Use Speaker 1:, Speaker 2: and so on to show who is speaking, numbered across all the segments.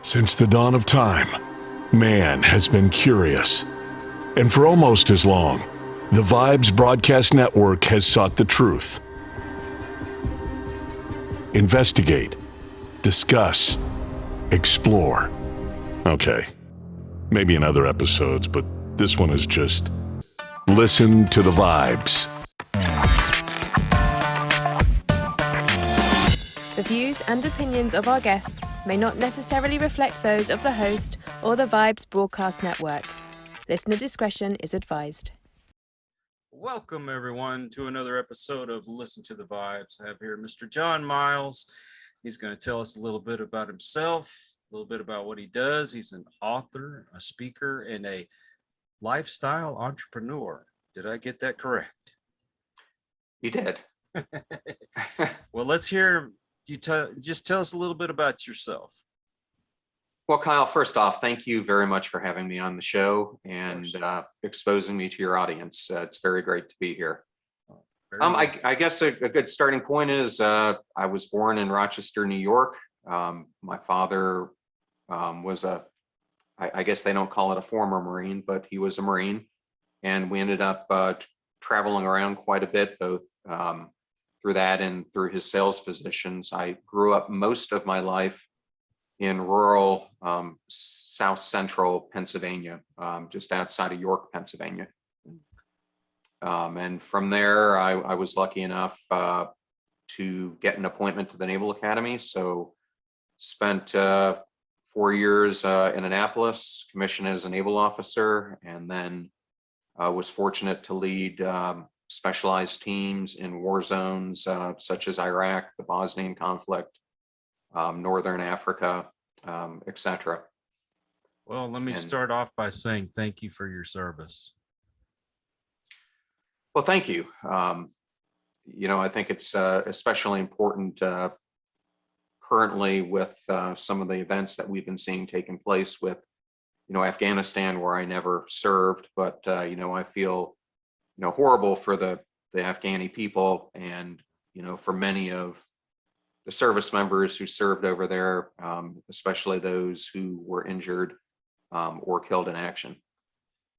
Speaker 1: Since the dawn of time, man has been curious. And for almost as long, the Vibes Broadcast Network has sought the truth. Investigate, discuss, explore. Okay, maybe in other episodes, but this one is just listen to the vibes.
Speaker 2: The views and opinions of our guests may not necessarily reflect those of the host or the Vibes Broadcast Network. Listener discretion is advised.
Speaker 3: Welcome, everyone, to another episode of Listen to the Vibes. I have here Mr. John Miles. He's going to tell us a little bit about himself, a little bit about what he does. He's an author, a speaker, and a lifestyle entrepreneur. Did I get that correct?
Speaker 4: You did.
Speaker 3: Well, let's hear you just tell us a little bit about yourself.
Speaker 4: Well, Kyle, first off, thank you very much for having me on the show and exposing me to your audience. It's very great to be here. I guess a good starting point is I was born in Rochester, New York. My father was I guess they don't call it a former Marine, but he was a Marine. And we ended up traveling around quite a bit, both through that and through his sales positions. I grew up most of my life in rural south central Pennsylvania, just outside of York, Pennsylvania. And from there, I was lucky enough to get an appointment to the Naval Academy. So spent 4 years in Annapolis, commissioned as a naval officer, and then was fortunate to lead specialized teams in war zones such as Iraq, the Bosnian conflict, Northern Africa, etc.
Speaker 3: Well, let me start off by saying thank you for your service.
Speaker 4: Well, thank you. I think it's especially important currently with some of the events that we've been seeing taking place with, Afghanistan, where I never served, but I feel horrible for the Afghani people and, for many of the service members who served over there, especially those who were injured or killed in action.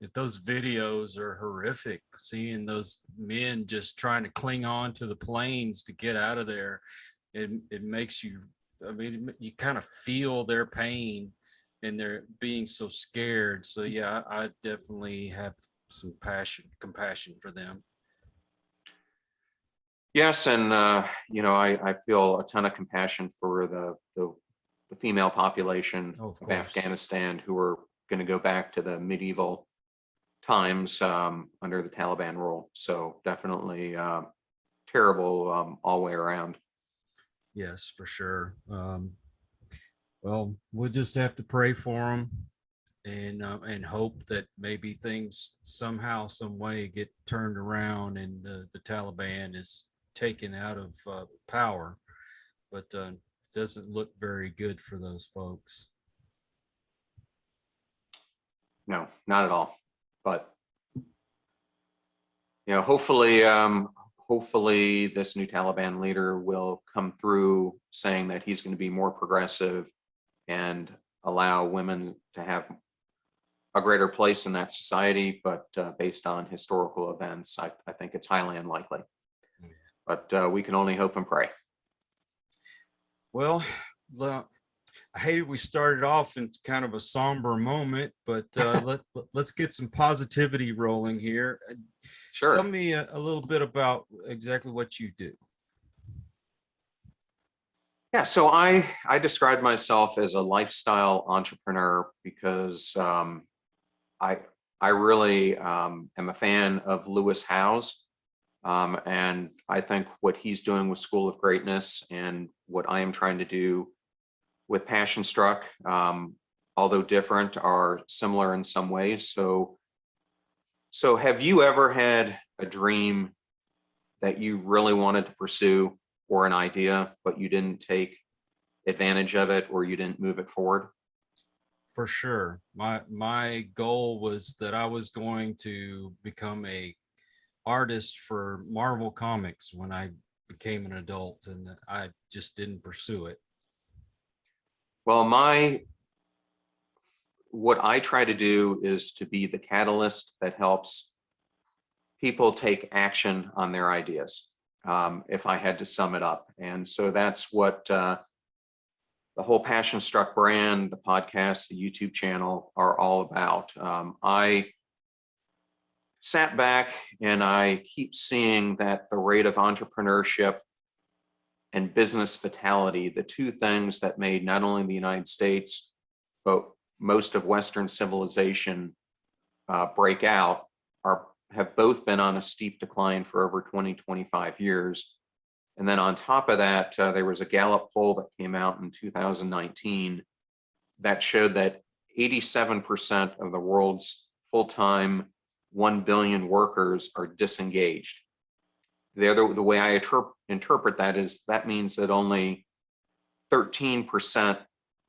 Speaker 3: If those videos are horrific, seeing those men just trying to cling on to the planes to get out of there, it makes you, you kind of feel their pain and they're being so scared. So yeah, I definitely have some compassion for them.
Speaker 4: Yes, and I feel a ton of compassion for the female population of Afghanistan who are going to go back to the medieval times under the Taliban rule. So definitely terrible all the way around.
Speaker 3: Yes, for sure. Well, we'll just have to pray for them and hope that maybe things somehow, some way get turned around and the Taliban is taken out of power, but doesn't look very good for those folks.
Speaker 4: No, not at all. But hopefully this new Taliban leader will come through saying that he's going to be more progressive and allow women to have a greater place in that society. But based on historical events, I think it's highly unlikely. But we can only hope and pray.
Speaker 3: Well, I hated we started off in kind of a somber moment, but let's get some positivity rolling here.
Speaker 4: Sure.
Speaker 3: Tell me a little bit about exactly what you do.
Speaker 4: Yeah, so I describe myself as a lifestyle entrepreneur because I really am a fan of Lewis Howes. And I think what he's doing with School of Greatness and what I am trying to do with Passion Struck, although different, are similar in some ways. So have you ever had a dream that you really wanted to pursue or an idea, but you didn't take advantage of it or you didn't move it forward?
Speaker 3: For sure. My goal was that I was going to become a artist for Marvel Comics when I became an adult, and I just didn't pursue it.
Speaker 4: Well, my what I try to do is to be the catalyst that helps people take action on their ideas, if I had to sum it up. And so that's what the whole Passion Struck brand, the podcast, the YouTube channel are all about. I sat back and I keep seeing that the rate of entrepreneurship and business fatality, the two things that made not only the United States, but most of Western civilization break out, have both been on a steep decline for over 20, 25 years. And then on top of that, there was a Gallup poll that came out in 2019 that showed that 87% of the world's full-time 1 billion workers are disengaged. The way I interpret that is that means that only 13%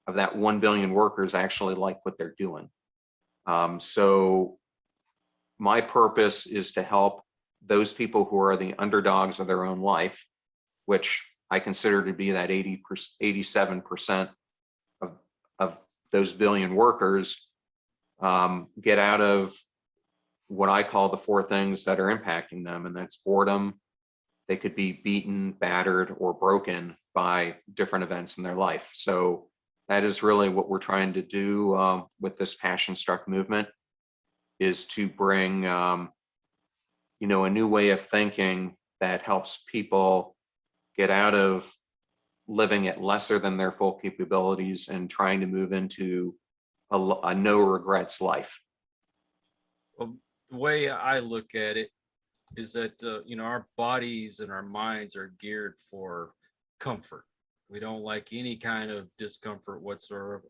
Speaker 4: of that 1 billion workers actually like what they're doing. So my purpose is to help those people who are the underdogs of their own life, which I consider to be that 87% of those billion workers, get out of what I call the four things that are impacting them, and that's boredom. They could be beaten, battered, or broken by different events in their life. So that is really what we're trying to do with this Passion Struck movement, is to bring a new way of thinking that helps people get out of living at lesser than their full capabilities and trying to move into a no regrets life.
Speaker 3: Well, the way I look at it is that our bodies and our minds are geared for comfort. We don't like any kind of discomfort whatsoever,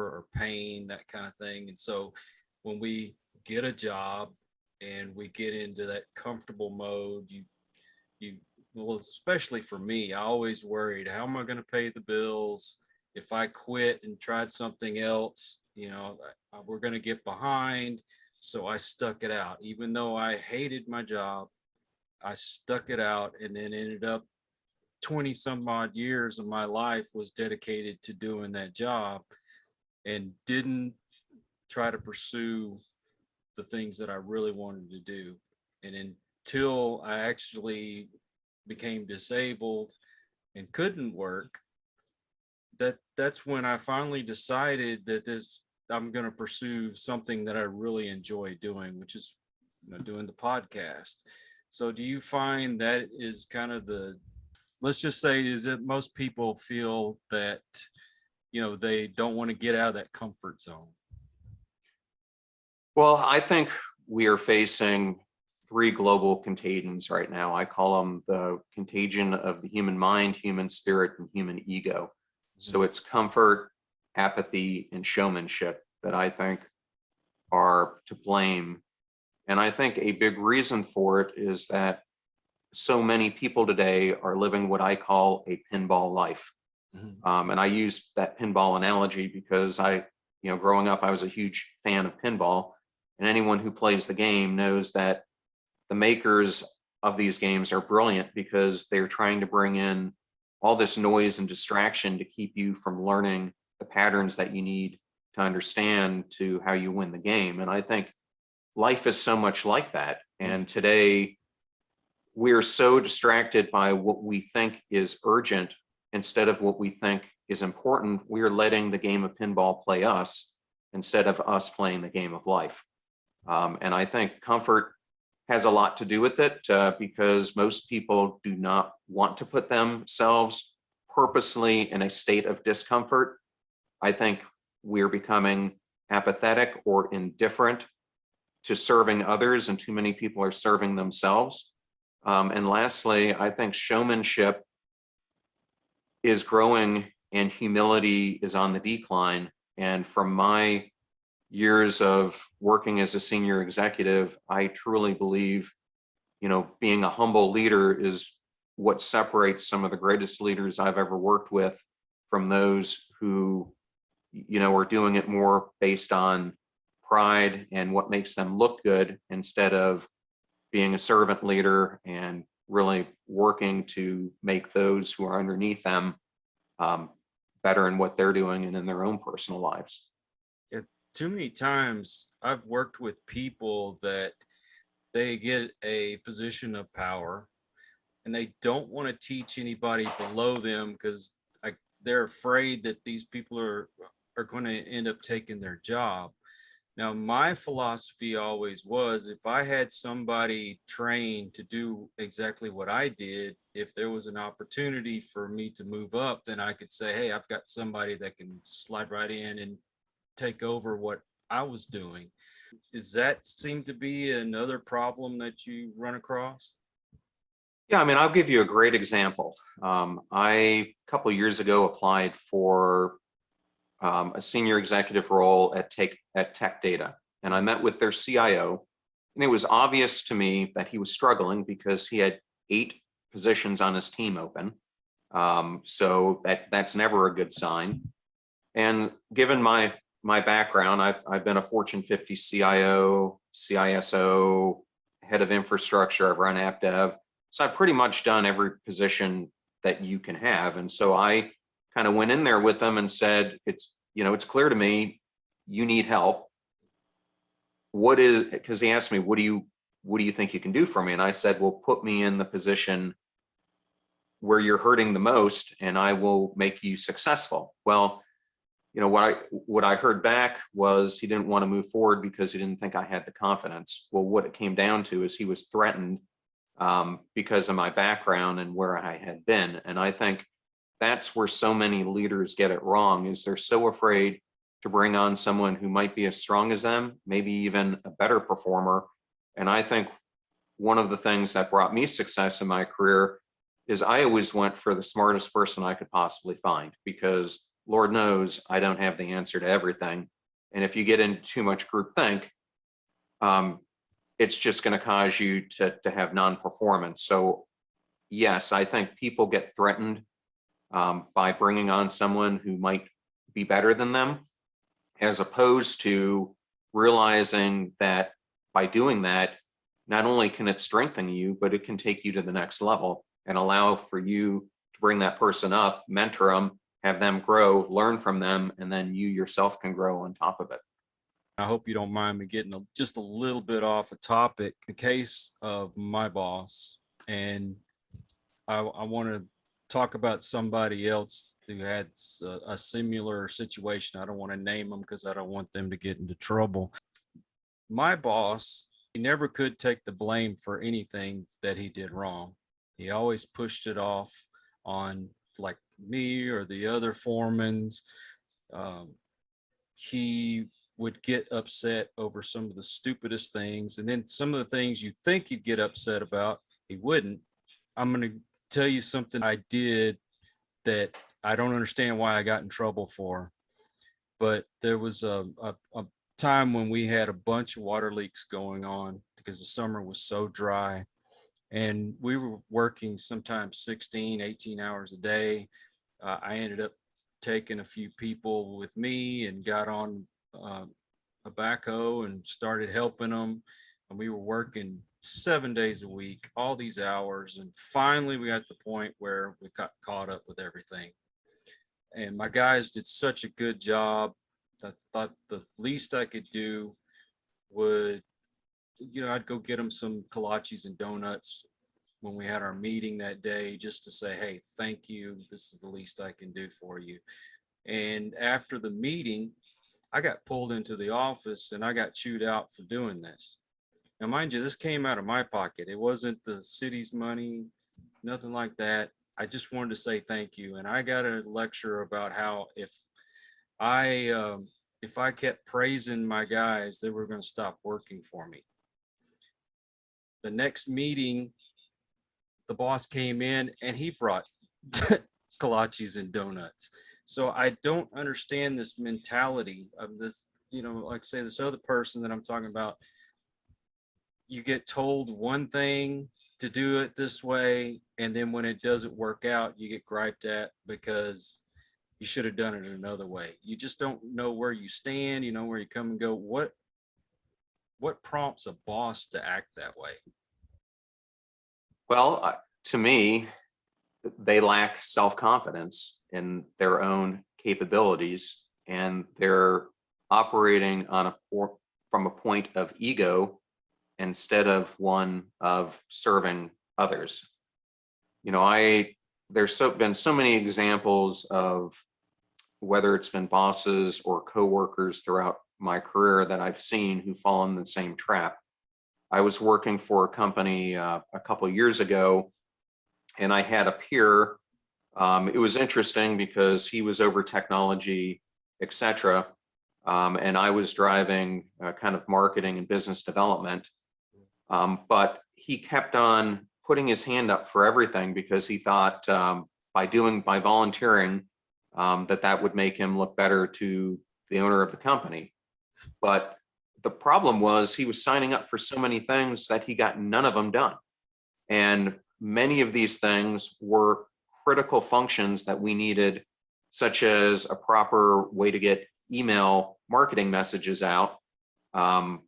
Speaker 3: or pain, that kind of thing. And so when we get a job and we get into that comfortable mode, well, especially for me, I always worried, how am I going to pay the bills? If I quit and tried something else, we're going to get behind. So I stuck it out. Even though I hated my job, I stuck it out, and then ended up 20 some odd years of my life was dedicated to doing that job, and didn't try to pursue the things that I really wanted to do. And until I actually became disabled and couldn't work, that's when I finally decided that I'm going to pursue something that I really enjoy doing, which is doing the podcast. So do you find that is kind of let's just say, is that most people feel that they don't want to get out of that comfort zone?
Speaker 4: Well, I think we are facing three global contagions right now. I call them the contagion of the human mind, human spirit, and human ego. So it's comfort, apathy, and showmanship that I think are to blame. And I think a big reason for it is that so many people today are living what I call a pinball life. And I use that pinball analogy because growing up, I was a huge fan of pinball. And anyone who plays the game knows that the makers of these games are brilliant, because they're trying to bring in all this noise and distraction to keep you from learning the patterns that you need to understand to how you win the game. And I think life is so much like that. And today we're so distracted by what we think is urgent instead of what we think is important. We're letting the game of pinball play us instead of us playing the game of life. And I think comfort has a lot to do with it, because most people do not want to put themselves purposely in a state of discomfort. I think we're becoming apathetic or indifferent to serving others, and too many people are serving themselves. And lastly, I think showmanship is growing and humility is on the decline. And from my years of working as a senior executive, I truly believe, being a humble leader is what separates some of the greatest leaders I've ever worked with from those who, are doing it more based on pride and what makes them look good, instead of being a servant leader and really working to make those who are underneath them better in what they're doing and in their own personal lives.
Speaker 3: Too many times I've worked with people that they get a position of power and they don't want to teach anybody below them because they're afraid that these people are going to end up taking their job. Now, my philosophy always was if I had somebody trained to do exactly what I did, if there was an opportunity for me to move up, then I could say, hey, I've got somebody that can slide right in and take over what I was doing. Does that seem to be another problem that you run across?
Speaker 4: Yeah, I mean, I'll give you a great example. I, a couple of years ago, applied for a senior executive role at Tech Data, and I met with their CIO, and it was obvious to me that he was struggling because he had 8 positions on his team open. So that's never a good sign. And given my background, I've been a Fortune 50 CIO, CISO, head of infrastructure. I've run app dev. So I've pretty much done every position that you can have. And so I kind of went in there with them and said, it's clear to me you need help. Because he asked me, what do you think you can do for me? And I said, well, put me in the position where you're hurting the most and I will make you successful. Well, what I heard back was he didn't want to move forward because he didn't think I had the confidence. Well, what it came down to is he was threatened because of my background and where I had been. And I think that's where so many leaders get it wrong, is they're so afraid to bring on someone who might be as strong as them, maybe even a better performer. And I think one of the things that brought me success in my career is I always went for the smartest person I could possibly find, because Lord knows I don't have the answer to everything. And if you get into too much groupthink, it's just going to cause you to have non-performance. So yes, I think people get threatened by bringing on someone who might be better than them, as opposed to realizing that by doing that, not only can it strengthen you, but it can take you to the next level and allow for you to bring that person up, mentor them, have them grow, learn from them, and then you yourself can grow on top of it.
Speaker 3: I hope you don't mind me getting just a little bit off a topic. The case of my boss, and I want to talk about somebody else who had a similar situation. I don't want to name them because I don't want them to get into trouble. My boss, he never could take the blame for anything that he did wrong. He always pushed it off on like me or the other foremans. He would get upset over some of the stupidest things. And then some of the things you think he'd get upset about, he wouldn't. I'm going to tell you something I did that I don't understand why I got in trouble for. But there was a time when we had a bunch of water leaks going on because the summer was so dry. And we were working sometimes 16, 18 hours a day. I ended up taking a few people with me and got on a backhoe and started helping them. And we were working 7 days a week, all these hours. And finally, we got to the point where we got caught up with everything. And my guys did such a good job. I thought the least I could do would, I'd go get them some kolaches and donuts when we had our meeting that day, just to say, hey, thank you. This is the least I can do for you. And after the meeting, I got pulled into the office and I got chewed out for doing this. Now, mind you, this came out of my pocket. It wasn't the city's money, nothing like that. I just wanted to say thank you. And I got a lecture about how if I kept praising my guys, they were going to stop working for me. The next meeting, the boss came in and he brought kolaches and donuts. So I don't understand this mentality of this, like say this other person that I'm talking about, you get told one thing to do it this way, and then when it doesn't work out, you get griped at because you should have done it another way. You just don't know where you stand, where you come and go. What prompts a boss to act that way?
Speaker 4: Well, to me, they lack self-confidence in their own capabilities, and they're operating from a point of ego instead of one of serving others. You know, there's been so many examples of whether it's been bosses or coworkers throughout my career that I've seen who fall in the same trap. I was working for a company a couple years ago, and I had a peer. It was interesting because he was over technology, etc., and I was driving kind of marketing and business development. But he kept on putting his hand up for everything because he thought by volunteering that would make him look better to the owner of the company. But the problem was he was signing up for so many things that he got none of them done. And many of these things were critical functions that we needed, such as a proper way to get email marketing messages out. And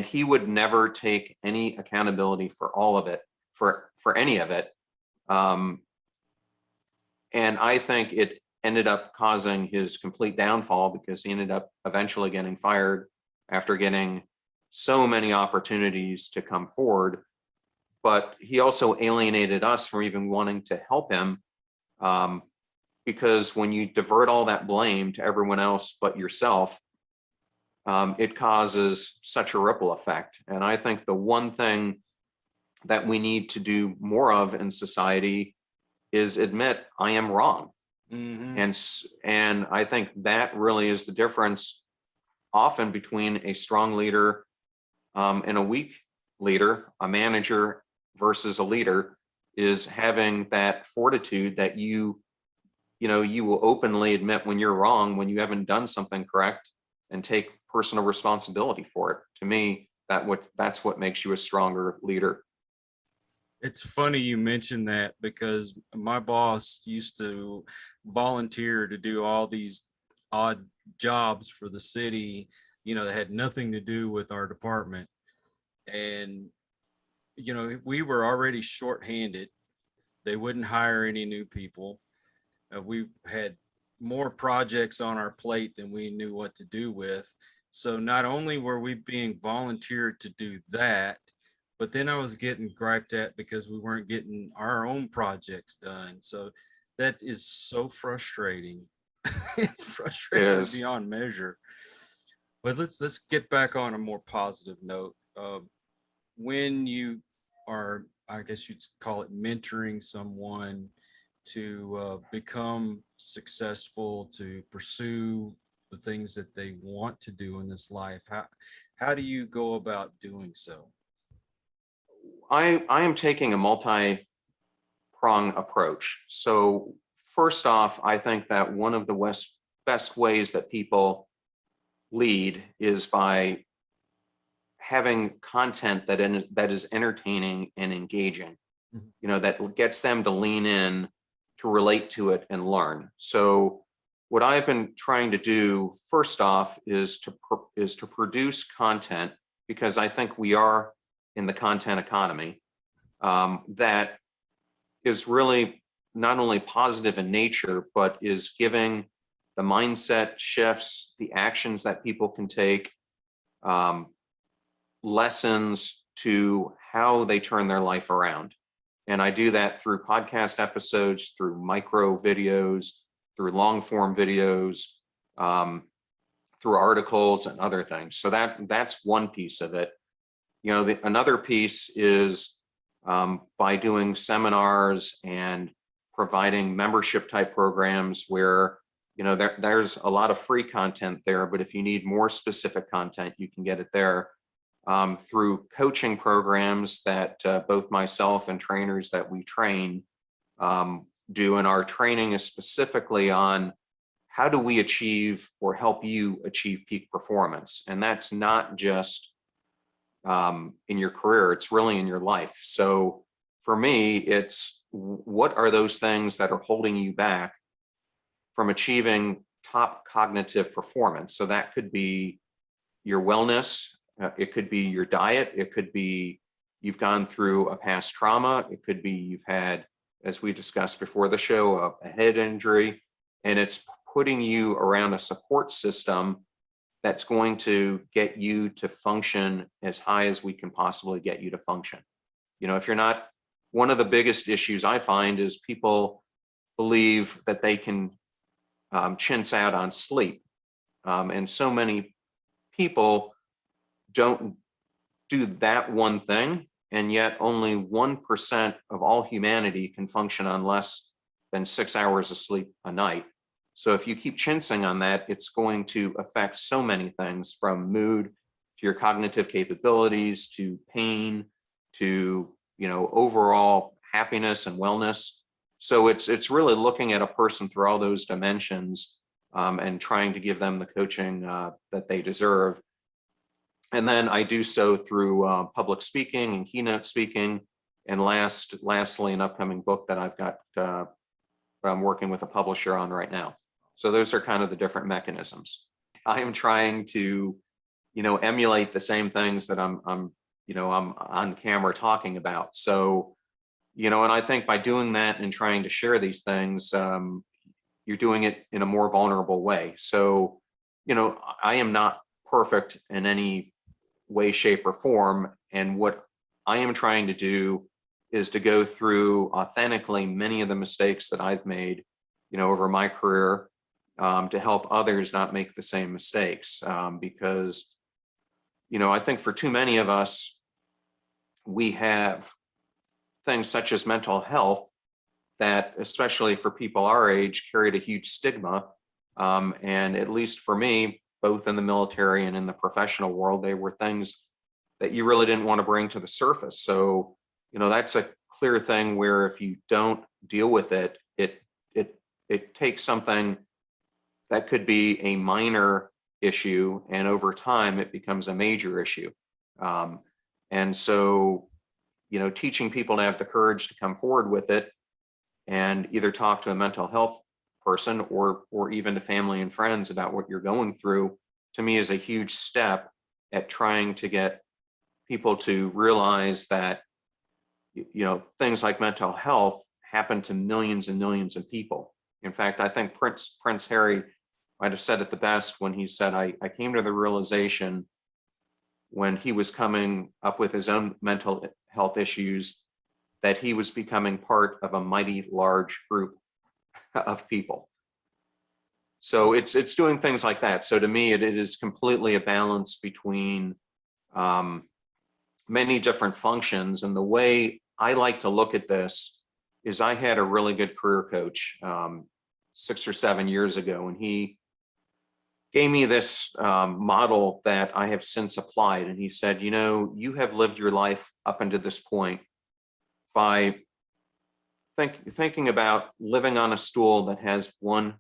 Speaker 4: he would never take any accountability for all of it, for any of it. And I think it ended up causing his complete downfall because he ended up eventually getting fired after getting so many opportunities to come forward. But he also alienated us from even wanting to help him, because when you divert all that blame to everyone else but yourself, it causes such a ripple effect. And I think the one thing that we need to do more of in society is admit I am wrong. And I think that really is the difference often between a strong leader and a weak leader, a manager versus a leader, is having that fortitude that you will openly admit when you're wrong, when you haven't done something correct, and take personal responsibility for it. To me, that's what makes you a stronger leader.
Speaker 3: It's funny you mentioned that because my boss used to volunteer to do all these odd jobs for the city, that had nothing to do with our department. And, we were already shorthanded. They wouldn't hire any new people. We had more projects on our plate than we knew what to do with. So not only were we being volunteered to do that, but then I was getting griped at because we weren't getting our own projects done. So that is so frustrating. It's frustrating beyond measure. But let's get back on a more positive note. When you are, I guess you'd call it, mentoring someone to become successful, to pursue the things that they want to do in this life, how do you go about doing so?
Speaker 4: I am taking a multi-prong approach. So first off, I think that one of the best ways that people lead is by having content that is entertaining and engaging, that gets them to lean in, to relate to it and learn. So what I've been trying to do first off is to produce content, because I think we are in the content economy, that is really not only positive in nature, but is giving the mindset shifts, the actions that people can take, lessons to how they turn their life around. And I do that through podcast episodes, through micro videos, through long form videos, through articles and other things. So that's one piece of it. Another piece is by doing seminars and providing membership type programs where, there's a lot of free content there, but if you need more specific content, you can get it there. Through coaching programs that both myself and trainers that we train do, and our training is specifically on how do we achieve or help you achieve peak performance. And that's not just in your career, it's really in your life. So for me, it's what are those things that are holding you back from achieving top cognitive performance? So that could be your wellness, it could be your diet, it could be you've gone through a past trauma, it could be you've had, as we discussed before the show, a head injury, and it's putting you around a support system that's going to get you to function as high as we can possibly get you to function. If you're not, one of the biggest issues I find is people believe that they can chintz out on sleep. And so many people don't do that one thing, and yet only 1% of all humanity can function on less than 6 hours of sleep a night. So if you keep chintzing on that, it's going to affect so many things, from mood to your cognitive capabilities, to pain, to overall happiness and wellness. So it's really looking at a person through all those dimensions, and trying to give them the coaching that they deserve. And then I do so through public speaking and keynote speaking, and lastly, an upcoming book that I've got I'm working with a publisher on right now. So those are kind of the different mechanisms. I am trying to, emulate the same things that I'm on camera talking about. So, and I think by doing that and trying to share these things, you're doing it in a more vulnerable way. So, I am not perfect in any way, shape, or form. And what I am trying to do is to go through authentically many of the mistakes that I've made, over my career, to help others not make the same mistakes. Because, I think for too many of us, we have things such as mental health that, especially for people our age, carried a huge stigma. And at least for me, both in the military and in the professional world, they were things that you really didn't want to bring to the surface. So, that's a clear thing where if you don't deal with it, it takes something that could be a minor issue, and over time it becomes a major issue. And so, teaching people to have the courage to come forward with it and either talk to a mental health person or even to family and friends about what you're going through, to me is a huge step at trying to get people to realize that, things like mental health happen to millions and millions of people. In fact, I think Prince Harry might have said it the best when he said, I came to the realization when he was coming up with his own mental health issues that he was becoming part of a mighty large group of people. So it's doing things like that. So to me, it is completely a balance between many different functions. And the way I like to look at this is, I had a really good career coach 6 or 7 years ago, and he gave me this model that I have since applied. And he said, you have lived your life up until this point by thinking about living on a stool that has one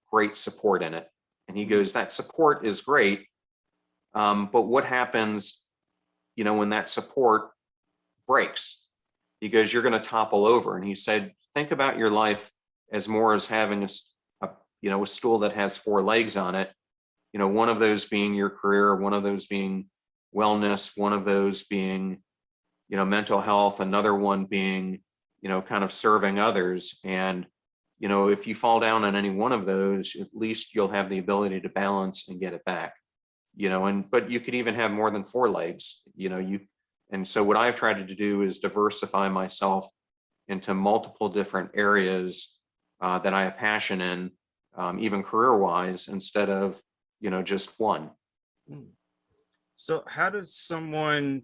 Speaker 4: great support in it. And he goes, that support is great. But what happens, when that support breaks? He goes, you're going to topple over. And he said, think about your life as more as having a stool that has 4 legs on it. One of those being your career, one of those being wellness, one of those being, mental health, another one being, kind of serving others. And, if you fall down on any one of those, at least you'll have the ability to balance and get it back, but you could even have more than 4 legs, and so what I've tried to do is diversify myself into multiple different areas that I have passion in, even career-wise, instead of, just one.
Speaker 3: So how does someone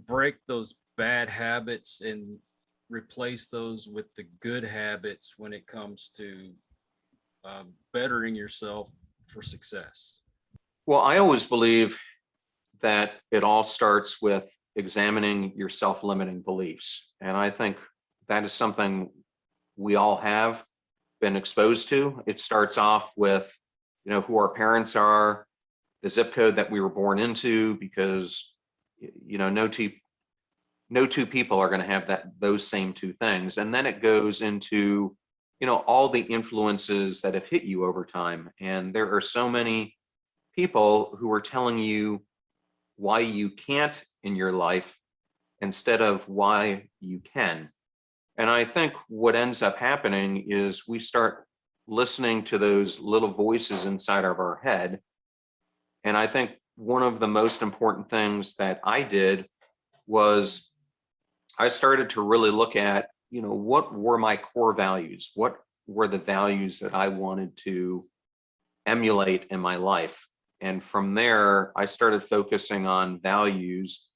Speaker 3: break those bad habits and replace those with the good habits when it comes to bettering yourself for success?
Speaker 4: Well, I always believe that it all starts with examining your self-limiting beliefs. And I think that is something we all have been exposed to. It starts off with, who our parents are, the zip code that we were born into, because, no two people are going to have those same 2 things. And then it goes into, all the influences that have hit you over time. And there are so many people who are telling you why you can't in your life instead of why you can. And I think what ends up happening is we start listening to those little voices inside of our head. And I think one of the most important things that I did was I started to really look at, what were my core values? What were the values that I wanted to emulate in my life? And from there, I started focusing on values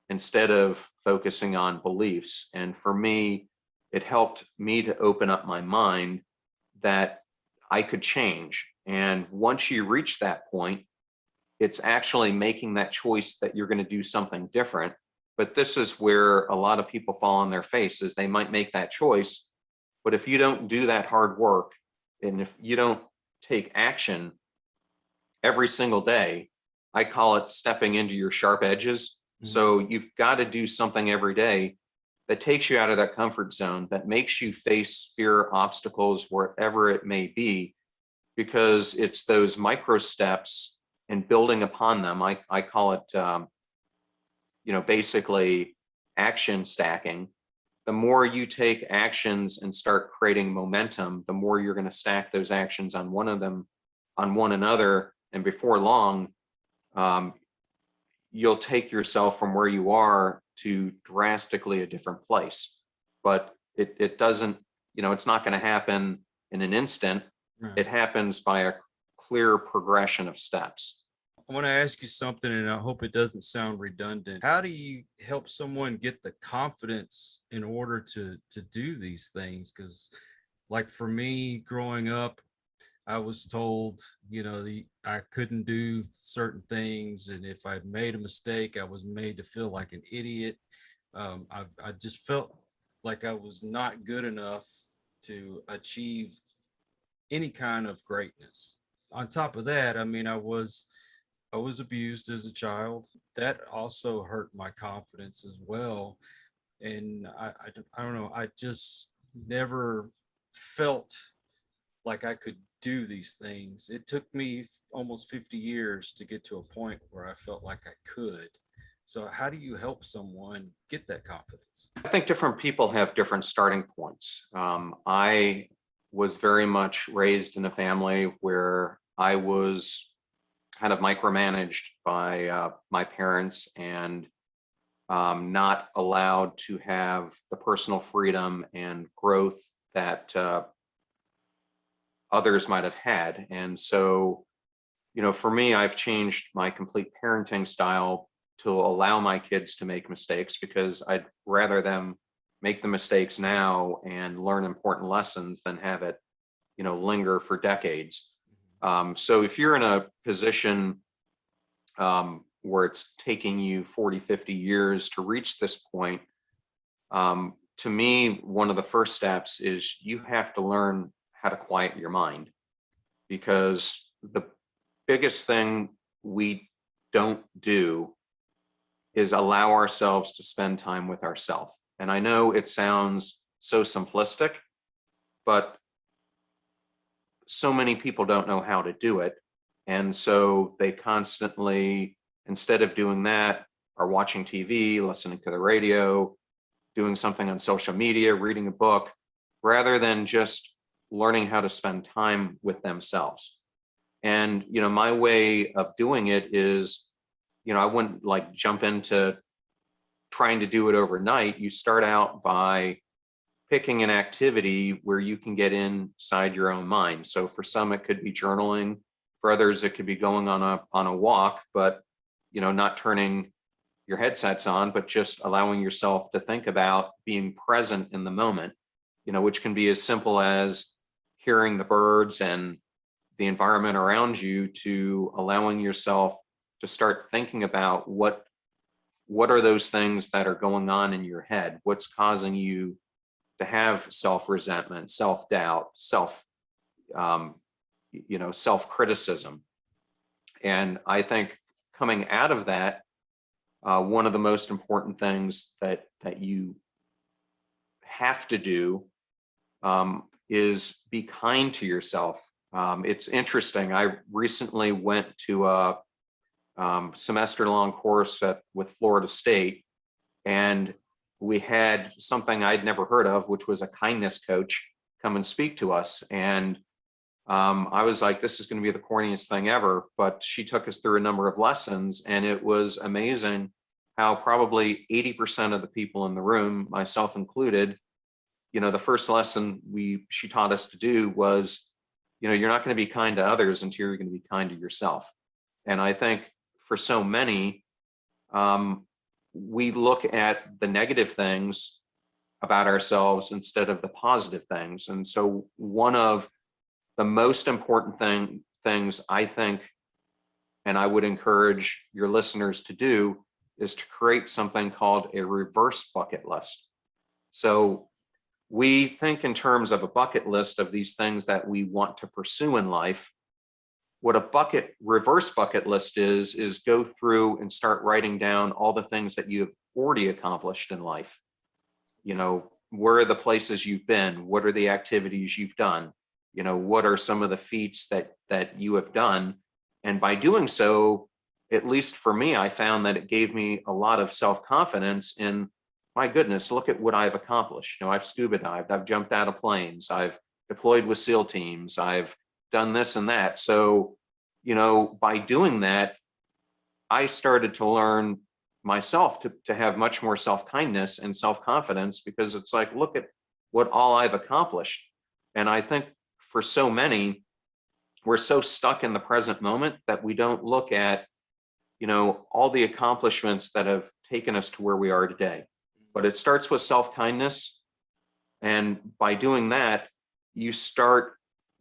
Speaker 4: instead of focusing on beliefs. And for me, it helped me to open up my mind that I could change. And once you reach that point, it's actually making that choice that you're going to do something different. But this is where a lot of people fall on their face, is they might make that choice, but if you don't do that hard work, and if you don't take action every single day, I call it stepping into your sharp edges. So you've got to do something every day that takes you out of that comfort zone, that makes you face fear, obstacles, wherever it may be, because it's those micro steps and building upon them. I call it, basically action stacking. The more you take actions and start creating momentum, the more you're going to stack those actions on one another. And before long, you'll take yourself from where you are to drastically a different place. But it doesn't, it's not going to happen in an instant.
Speaker 3: Right.
Speaker 4: It happens by a clear progression of steps.
Speaker 3: I want to ask you something, and I hope it doesn't sound redundant. How do you help someone get the confidence in order to do these things? Because, like for me, growing up, I was told, I couldn't do certain things, and if I made a mistake, I was made to feel like an idiot. I just felt like I was not good enough to achieve any kind of greatness. On top of that, I mean, I was abused as a child. That also hurt my confidence as well. And I don't know, I just never felt like I could do these things. It took me almost 50 years to get to a point where I felt like I could. So how do you help someone get that confidence?
Speaker 4: I think different people have different starting points. I was very much raised in a family where I was kind of micromanaged by my parents, and not allowed to have the personal freedom and growth that others might have had. And so, for me, I've changed my complete parenting style to allow my kids to make mistakes, because I'd rather them make the mistakes now and learn important lessons than have it, linger for decades. So if you're in a position where it's taking you 40, 50 years to reach this point, to me, one of the first steps is you have to learn how to quiet your mind, because the biggest thing we don't do is allow ourselves to spend time with ourselves. And I know it sounds so simplistic, but so many people don't know how to do it. And so they constantly, instead of doing that, are watching TV, listening to the radio, doing something on social media, reading a book, rather than just learning how to spend time with themselves. And, my way of doing it is, I wouldn't like jump into trying to do it overnight. You start out by picking an activity where you can get inside your own mind. So for some, it could be journaling. For others, it could be going on a walk, but, not turning your headsets on, but just allowing yourself to think about being present in the moment, which can be as simple as hearing the birds and the environment around you, to allowing yourself to start thinking about what are those things that are going on in your head? What's causing you to have self-resentment, self-doubt, self-criticism? And I think coming out of that, one of the most important things that you have to do is be kind to yourself. It's interesting. I recently went to a semester-long course with Florida State, and we had something I'd never heard of, which was a kindness coach come and speak to us. And I was like, this is going to be the corniest thing ever. But she took us through a number of lessons, and it was amazing how probably 80% of the people in the room, myself included, the first lesson she taught us to do was, you're not going to be kind to others until you're going to be kind to yourself. And I think for so many, we look at the negative things about ourselves instead of the positive things. And so one of the most important things I think, and I would encourage your listeners to do, is to create something called a reverse bucket list. So we think in terms of a bucket list of these things that we want to pursue in life. What a reverse bucket list is go through and start writing down all the things that you've already accomplished in life. Where are the places you've been? What are the activities you've done? What are some of the feats that you have done? And by doing so, at least for me, I found that it gave me a lot of self-confidence in, my goodness, look at what I've accomplished. I've scuba dived, I've jumped out of planes, I've deployed with SEAL teams, I've done this and that. So, by doing that, I started to learn myself to have much more self-kindness and self-confidence, because it's like, look at what all I've accomplished. And I think for so many, we're so stuck in the present moment that we don't look at, all the accomplishments that have taken us to where we are today. But it starts with self-kindness. And by doing that, you start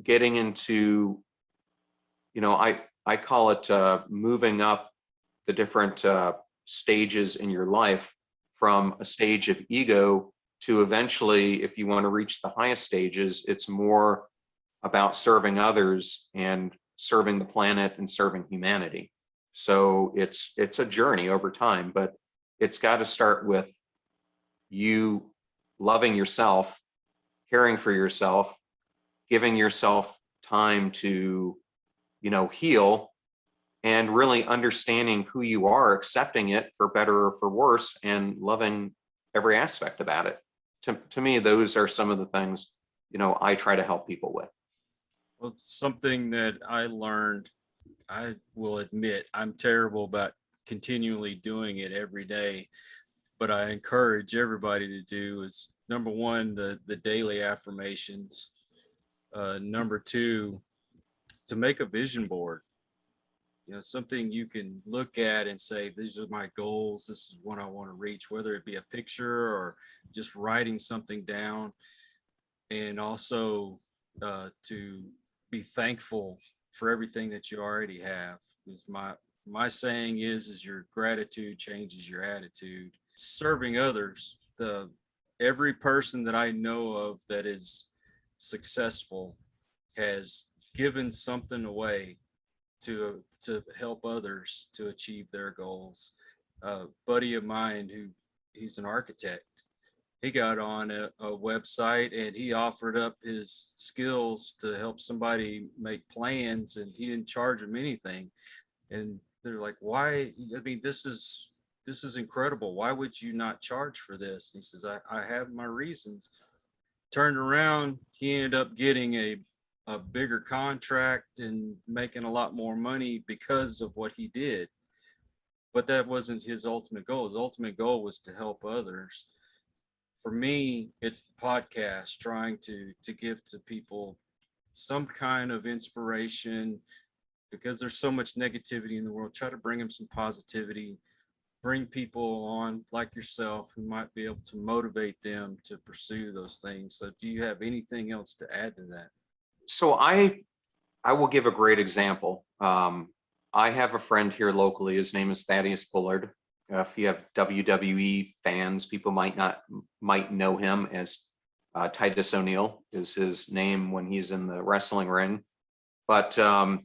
Speaker 4: getting into, I call it moving up the different stages in your life, from a stage of ego to eventually, if you want to reach the highest stages, it's more about serving others and serving the planet and serving humanity. So it's a journey over time, but it's got to start with you loving yourself, caring for yourself, giving yourself time to, heal, and really understanding who you are, accepting it for better or for worse, and loving every aspect about it. To me, those are some of the things, I try to help people with.
Speaker 3: Well, something that I learned, I will admit, I'm terrible about continually doing it every day, but I encourage everybody to do is, number one, the daily affirmations. Number two, to make a vision board. Something you can look at and say, these are my goals, this is what I want to reach, whether it be a picture or just writing something down. And also to be thankful for everything that you already have. Because my saying is your gratitude changes your attitude. Serving others, every person that I know of that is successful has given something away to help others to achieve their goals. A buddy of mine he's an architect. He got on a website and he offered up his skills to help somebody make plans, and he didn't charge them anything. And they're like, why? I mean, this is incredible. Why would you not charge for this? And he says, I have my reasons. Turned around, he ended up getting a bigger contract and making a lot more money because of what he did. But that wasn't his ultimate goal. His ultimate goal was to help others. For me, it's the podcast, trying to give to people some kind of inspiration, because there's so much negativity in the world. Try to bring them some positivity, bring people on like yourself who might be able to motivate them to pursue those things. So do you have anything else to add to that?
Speaker 4: So I will give a great example. I have a friend here locally. His name is Thaddeus Bullard. If you have WWE fans, people might know him as Titus O'Neil is his name when he's in the wrestling ring. But I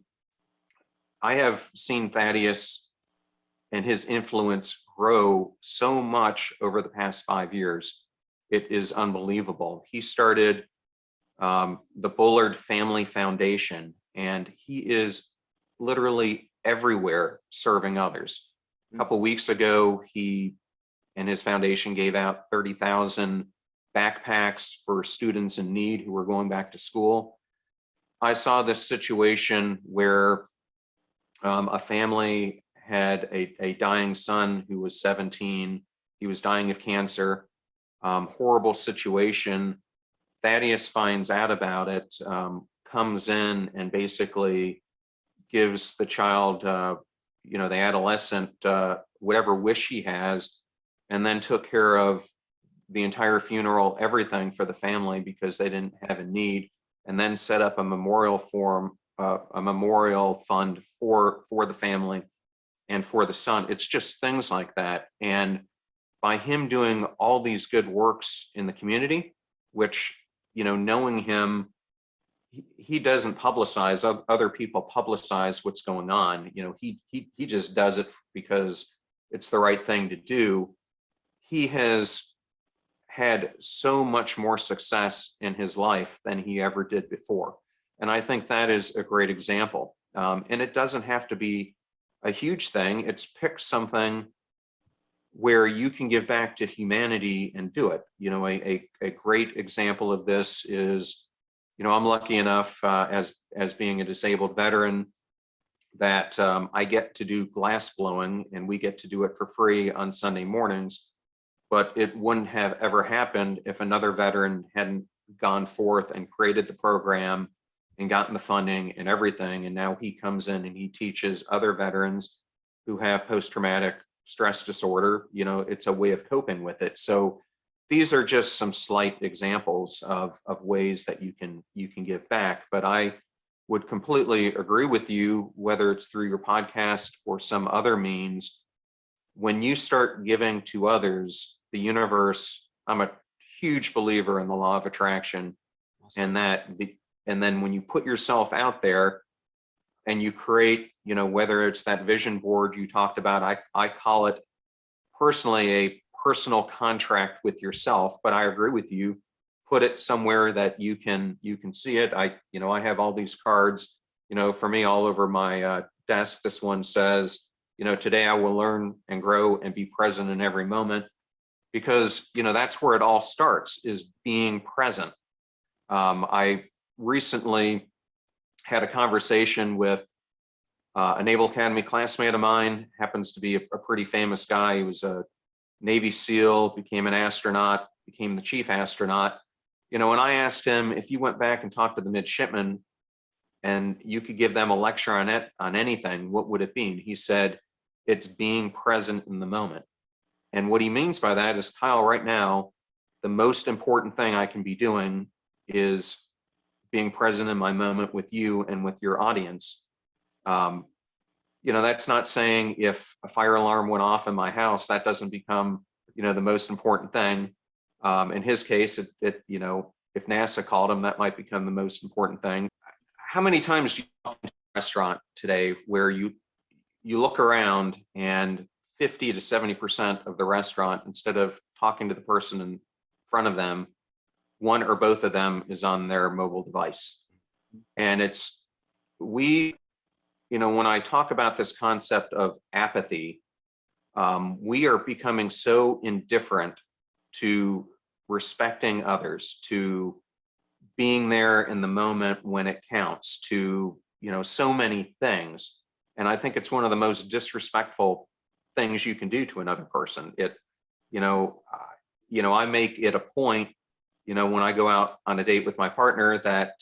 Speaker 4: have seen Thaddeus and his influence grow so much over the past 5 years. It is unbelievable. He started the Bullard Family Foundation, and he is literally everywhere serving others. A couple weeks ago, he and his foundation gave out 30,000 backpacks for students in need who were going back to school. I saw this situation where a family had a dying son who was 17. He was dying of cancer. Horrible situation. Thaddeus finds out about it, comes in and basically gives the child, the adolescent, whatever wish he has, and then took care of the entire funeral, everything for the family because they didn't have a need, and then set up a memorial fund for the family and for the son. It's just things like that. And by him doing all these good works in the community, which, knowing him, he doesn't publicize, other people publicize what's going on. He just does it because it's the right thing to do. He has had so much more success in his life than he ever did before. And I think that is a great example. And it doesn't have to be a huge thing. It's pick something where you can give back to humanity and do it. A great example of this is, I'm lucky enough as being a disabled veteran that I get to do glass blowing, and we get to do it for free on Sunday mornings. But it wouldn't have ever happened if another veteran hadn't gone forth and created the program and gotten the funding and everything. And now he comes in and he teaches other veterans who have post-traumatic stress disorder. It's a way of coping with it. So these are just some slight examples of ways that you can give back. But I would completely agree with you, whether it's through your podcast or some other means. When you start giving to others, the universe, I'm a huge believer in the law of attraction. Awesome. And then when you put yourself out there and you create, whether it's that vision board you talked about, I call it personally a personal contract with yourself, but I agree with you. Put it somewhere that you can see it. I have all these cards, for me all over my desk. This one says, today I will learn and grow and be present in every moment, because, that's where it all starts, is being present. I recently had a conversation with a Naval Academy classmate of mine, happens to be a pretty famous guy. He was a Navy SEAL, became an astronaut, became the chief astronaut. And I asked him, if you went back and talked to the midshipmen and you could give them a lecture on anything, what would it be? And he said, it's being present in the moment. And what he means by that is, Kyle, right now, the most important thing I can be doing is being present in my moment with you and with your audience. That's not saying if a fire alarm went off in my house, that doesn't become, the most important thing. In his case, if NASA called him, that might become the most important thing. How many times do you walk into a restaurant today where you look around and 50 to 70% of the restaurant, instead of talking to the person in front of them, one or both of them is on their mobile device? And when I talk about this concept of apathy, we are becoming so indifferent to respecting others, to being there in the moment when it counts, to, so many things. And I think it's one of the most disrespectful things you can do to another person. I make it a point, when I go out on a date with my partner, that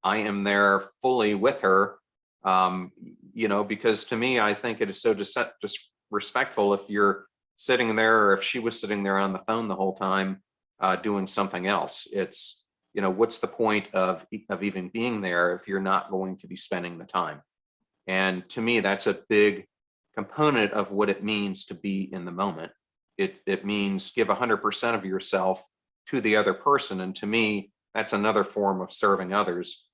Speaker 4: I am there fully with her, because to me, I think it is so disrespectful if you're sitting there, or if she was sitting there on the phone the whole time doing something else. It's, what's the point of even being there if you're not going to be spending the time? And to me, that's a big component of what it means to be in the moment. It means give 100% of yourself to the other person. And to me, that's another form of serving others,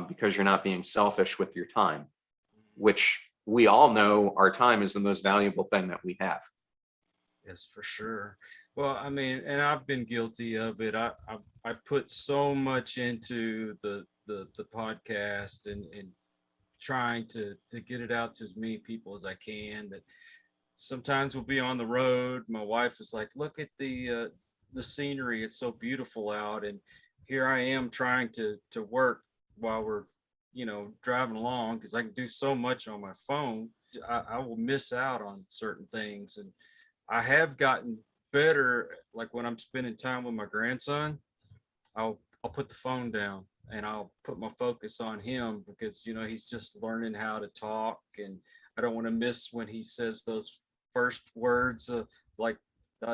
Speaker 4: because you're not being selfish with your time, which we all know our time is the most valuable thing that we have.
Speaker 3: Yes, for sure. Well, I mean, and I've been guilty of it. I put so much into the podcast and trying to get it out to as many people as I can, that sometimes we'll be on the road. My wife is like, look at the scenery. It's so beautiful out. And here I am trying to work while we're driving along, because I can do so much on my phone, I will miss out on certain things. And I have gotten better, like when I'm spending time with my grandson, I'll put the phone down and I'll put my focus on him, because he's just learning how to talk, and I don't want to miss when he says those first words, like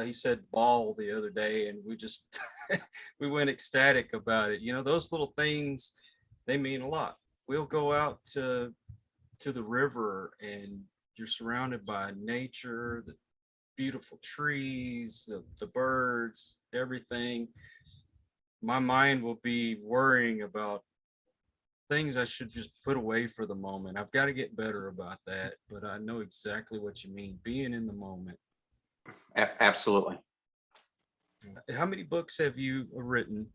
Speaker 3: he said ball the other day, and we just we went ecstatic about it. Those little things, they mean a lot. We'll go out to the river, and you're surrounded by nature, the beautiful trees, the birds, everything. My mind will be worrying about things I should just put away for the moment. I've got to get better about that, but I know exactly what you mean, being in the moment.
Speaker 4: Absolutely.
Speaker 3: How many books have you written?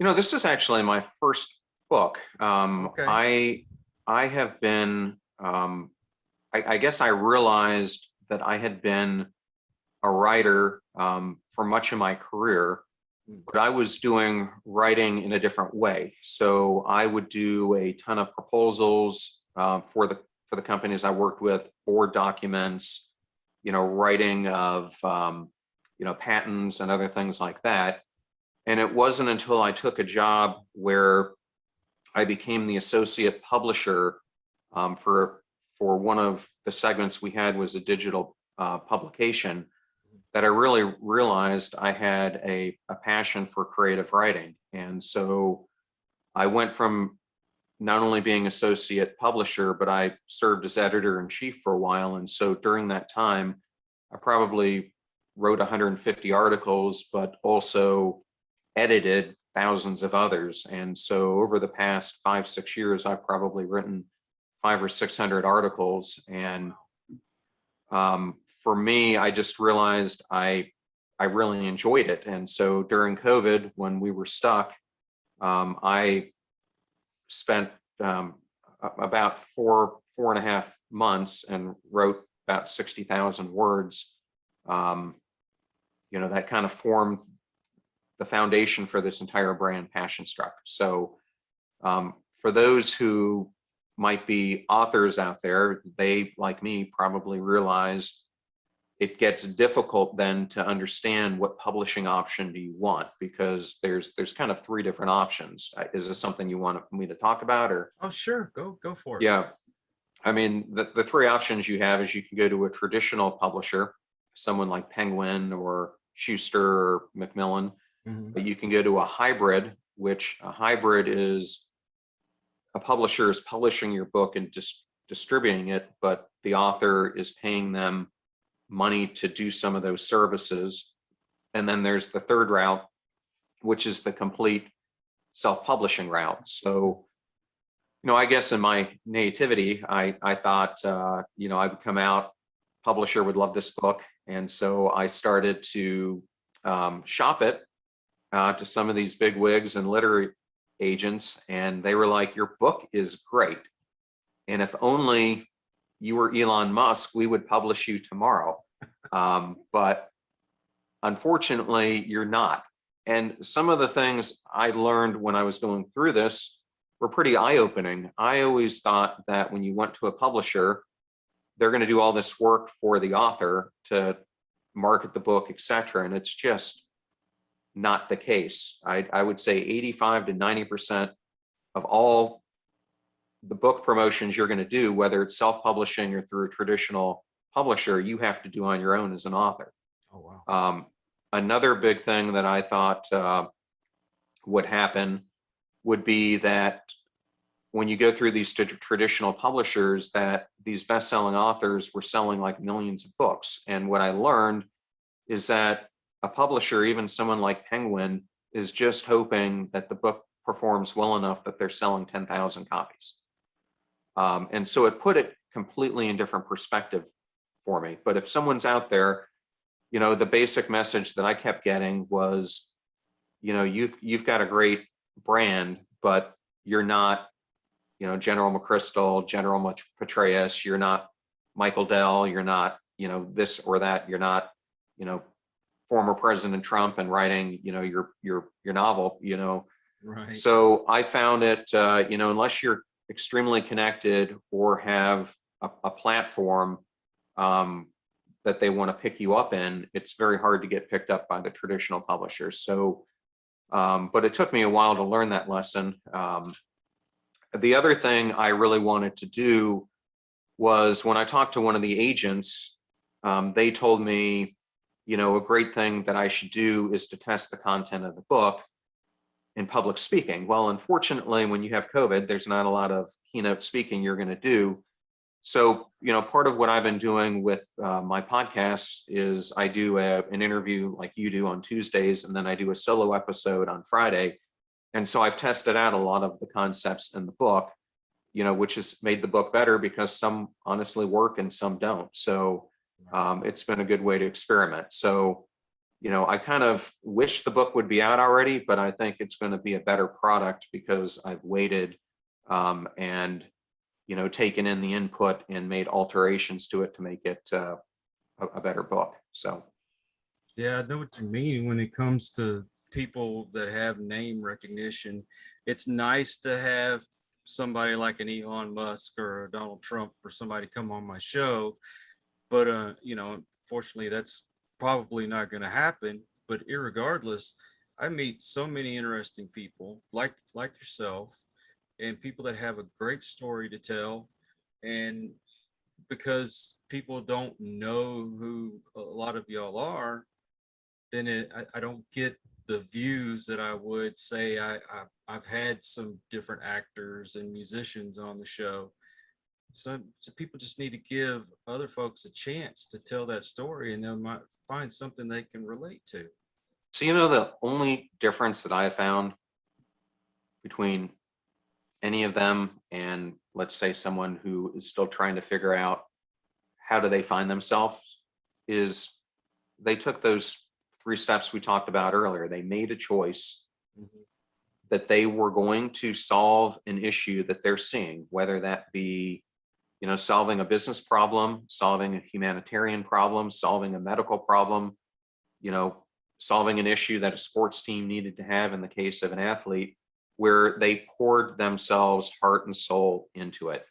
Speaker 4: This is actually my first book.
Speaker 3: Okay.
Speaker 4: I have been, I guess I realized that I had been a writer for much of my career, but I was doing writing in a different way. So I would do a ton of proposals for the companies I worked with, board documents, writing of patents and other things like that. And it wasn't until I took a job where I became the associate publisher for one of the segments we had, was a digital publication, that I really realized I had a passion for creative writing. And so I went from not only being associate publisher, but I served as editor-in-chief for a while. And so during that time, I probably wrote 150 articles, but also edited thousands of others. And so over the past 5-6 years, I've probably written 500 or 600 articles. And for me, I just realized I really enjoyed it. And so during COVID, when we were stuck, I spent about 4.5 months and wrote about 60,000 words. That kind of formed the foundation for this entire brand, Passion Struck. So for those who might be authors out there, they, like me, probably realize it gets difficult then to understand what publishing option do you want, because there's kind of 3 different options. Is this something you want me to talk about, or?
Speaker 3: Oh, sure. Go for it.
Speaker 4: Yeah. I mean, the 3 options you have is you can go to a traditional publisher, someone like Penguin or Schuster or Macmillan, but you can go to a hybrid, which a hybrid is a publisher is publishing your book and just distributing it, but the author is paying them money to do some of those services. And then there's the 3rd route, which is the complete self-publishing route. So, I guess in my nativity, I thought, I would come out, publisher would love this book. And so I started to shop it to some of these big wigs and literary agents. And they were like, your book is great. And if only you were Elon Musk, we would publish you tomorrow. But unfortunately, you're not. And some of the things I learned when I was going through this were pretty eye-opening. I always thought that when you went to a publisher, they're going to do all this work for the author to market the book, etc. And it's just not the case. I would say 85 to 90% of all the book promotions you're going to do, whether it's self-publishing or through a traditional publisher, you have to do on your own as an author.
Speaker 3: Oh, wow.
Speaker 4: Another big thing that I thought would happen would be that when you go through these traditional publishers, that these best-selling authors were selling like millions of books. And what I learned is that a publisher, even someone like Penguin, is just hoping that the book performs well enough that they're selling 10,000 copies. And so it put it completely in different perspective for me. But if someone's out there, the basic message that I kept getting was, you've got a great brand, but you're not, General McChrystal, General Petraeus, you're not Michael Dell, you're not, this or that, you're not, former President Trump and writing, your novel,
Speaker 3: Right.
Speaker 4: So I found it, unless you're extremely connected or have a platform that they want to pick you up in, it's very hard to get picked up by the traditional publishers. So, but it took me a while to learn that lesson. The other thing I really wanted to do was when I talked to one of the agents, they told me, a great thing that I should do is to test the content of the book in public speaking. Well, unfortunately, when you have COVID, there's not a lot of keynote speaking you're going to do. So, part of what I've been doing with my podcast is I do an interview like you do on Tuesdays, and then I do a solo episode on Friday. And so I've tested out a lot of the concepts in the book, which has made the book better because some honestly work and some don't. So it's been a good way to experiment. So, I kind of wish the book would be out already, but I think it's going to be a better product because I've waited and, taken in the input and made alterations to it to make it a better book. So.
Speaker 3: Yeah, I know what you mean when it comes to people that have name recognition. It's nice to have somebody like an Elon Musk or a Donald Trump or somebody come on my show, but unfortunately that's probably not going to happen. But irregardless, I meet so many interesting people like yourself, and people that have a great story to tell. And because people don't know who a lot of y'all are, then I don't get the views that I would say. I've had some different actors and musicians on the show. So people just need to give other folks a chance to tell that story, and they might find something they can relate to.
Speaker 4: So, the only difference that I have found between any of them and, let's say, someone who is still trying to figure out how do they find themselves is they took those 3 steps we talked about earlier. They made a choice that they were going to solve an issue that they're seeing, whether that be, solving a business problem, solving a humanitarian problem, solving a medical problem, solving an issue that a sports team needed to have in the case of an athlete, where they poured themselves heart and soul into it.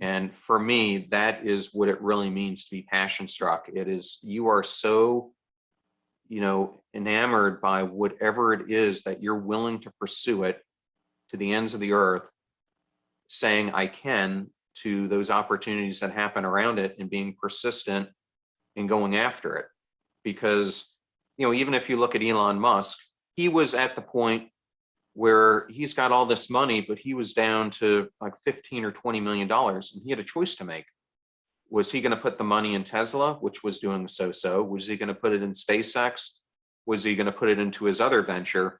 Speaker 4: And for me, that is what it really means to be passion struck. It is, you are so, enamored by whatever it is that you're willing to pursue it to the ends of the earth, saying I can to those opportunities that happen around it and being persistent in going after it. Because, even if you look at Elon Musk, he was at the point where he's got all this money, but he was down to like $15 or $20 million, and he had a choice to make. Was he going to put the money in Tesla, which was doing so-so? Was he going to put it in SpaceX? Was he going to put it into his other venture?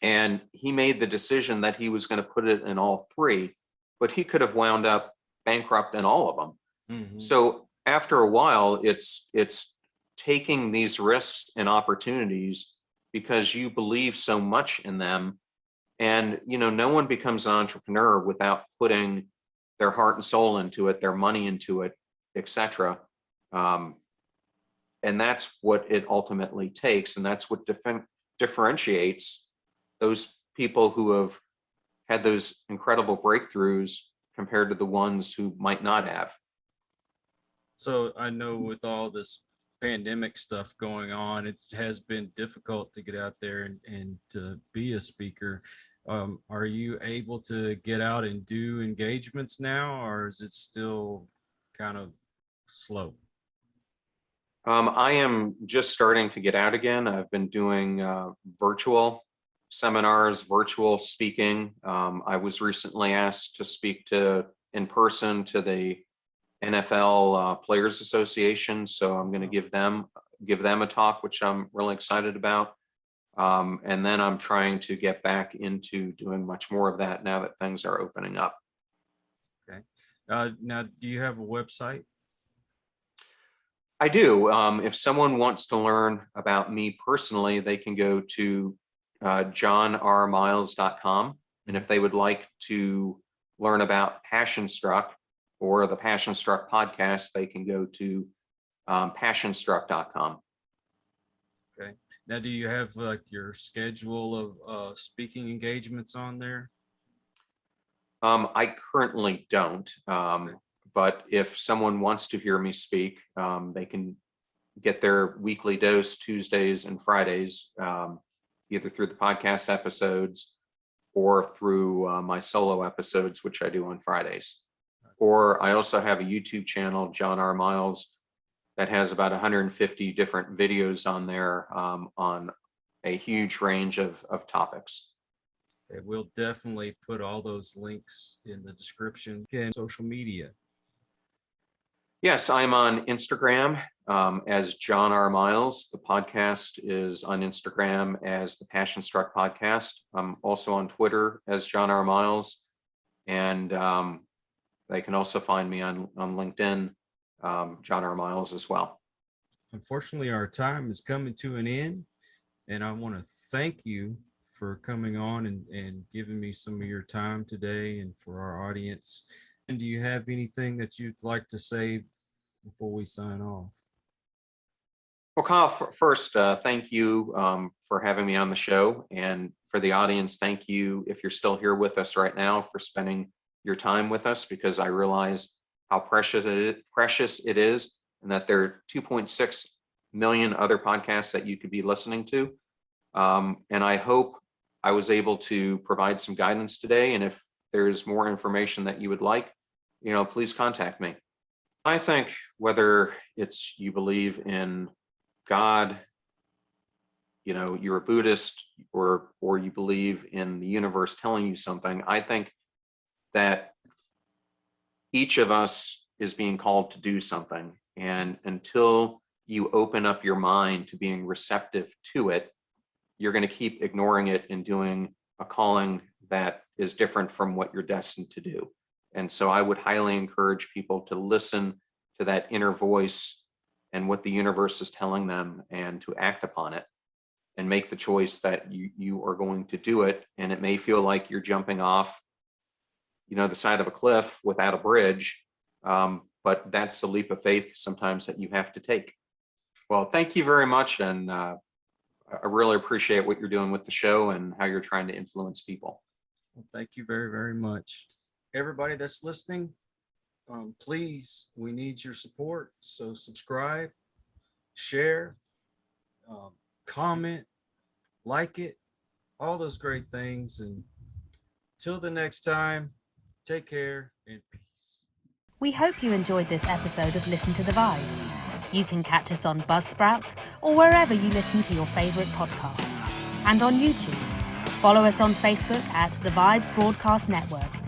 Speaker 4: And he made the decision that he was going to put it in all 3, but he could have wound up bankrupt in all of them. So after a while, it's taking these risks and opportunities because you believe so much in them. And, no one becomes an entrepreneur without putting their heart and soul into it, their money into it, etc. And that's what it ultimately takes. And that's what differentiates those people who have had those incredible breakthroughs compared to the ones who might not have.
Speaker 3: So I know with all this pandemic stuff going on, it has been difficult to get out there and to be a speaker. Are you able to get out and do engagements now, or is it still kind of slow?
Speaker 4: I am just starting to get out again. I've been doing virtual seminars, virtual speaking. I was recently asked to speak in person to the NFL Players Association, so I'm going to give them a talk, which I'm really excited about. And then I'm trying to get back into doing much more of that now that things are opening up.
Speaker 3: Okay. Now, do you have a website?
Speaker 4: I do. If someone wants to learn about me personally, they can go to johnrmiles.com. And if they would like to learn about Passion Struck or the Passion Struck podcast, they can go to passionstruck.com.
Speaker 3: Okay. Now, do you have like your schedule of speaking engagements on there?
Speaker 4: I currently don't, but if someone wants to hear me speak, they can get their weekly dose Tuesdays and Fridays, either through the podcast episodes or through my solo episodes, which I do on Fridays. Or I also have a YouTube channel, John R. Miles, that has about 150 different videos on there on a huge range of topics.
Speaker 3: Okay, we'll definitely put all those links in the description. Again, social media.
Speaker 4: Yes, I'm on Instagram as John R. Miles. The podcast is on Instagram as the Passion Struck Podcast. I'm also on Twitter as John R. Miles. And they can also find me on LinkedIn, John R. Miles as well.
Speaker 3: Unfortunately, our time is coming to an end. And I want to thank you for coming on and giving me some of your time today and for our audience. And do you have anything that you'd like to say before we sign off?
Speaker 4: Well, Kyle, first, thank you for having me on the show. And for the audience, thank you, if you're still here with us right now, for spending your time with us, because I realize how precious it is, and that there are 2.6 million other podcasts that you could be listening to. And I hope I was able to provide some guidance today. And if there's more information that you would like, please contact me. I think whether it's you believe in God, you're a Buddhist, or you believe in the universe telling you something, I think that each of us is being called to do something. And until you open up your mind to being receptive to it, you're going to keep ignoring it and doing a calling that is different from what you're destined to do. And so I would highly encourage people to listen to that inner voice and what the universe is telling them, and to act upon it and make the choice that you are going to do it. And it may feel like you're jumping off, the side of a cliff without a bridge, but that's the leap of faith sometimes that you have to take. Well, thank you very much. And I really appreciate what you're doing with the show and how you're trying to influence people.
Speaker 3: Well, thank you very, very much. Everybody that's listening, please, we need your support. So subscribe, share, comment, like it, all those great things. And till the next time, take care and peace.
Speaker 5: We hope you enjoyed this episode of Listen to the Vibes. You can catch us on Buzzsprout or wherever you listen to your favorite podcasts, and on YouTube. Follow us on Facebook at The Vibes Broadcast Network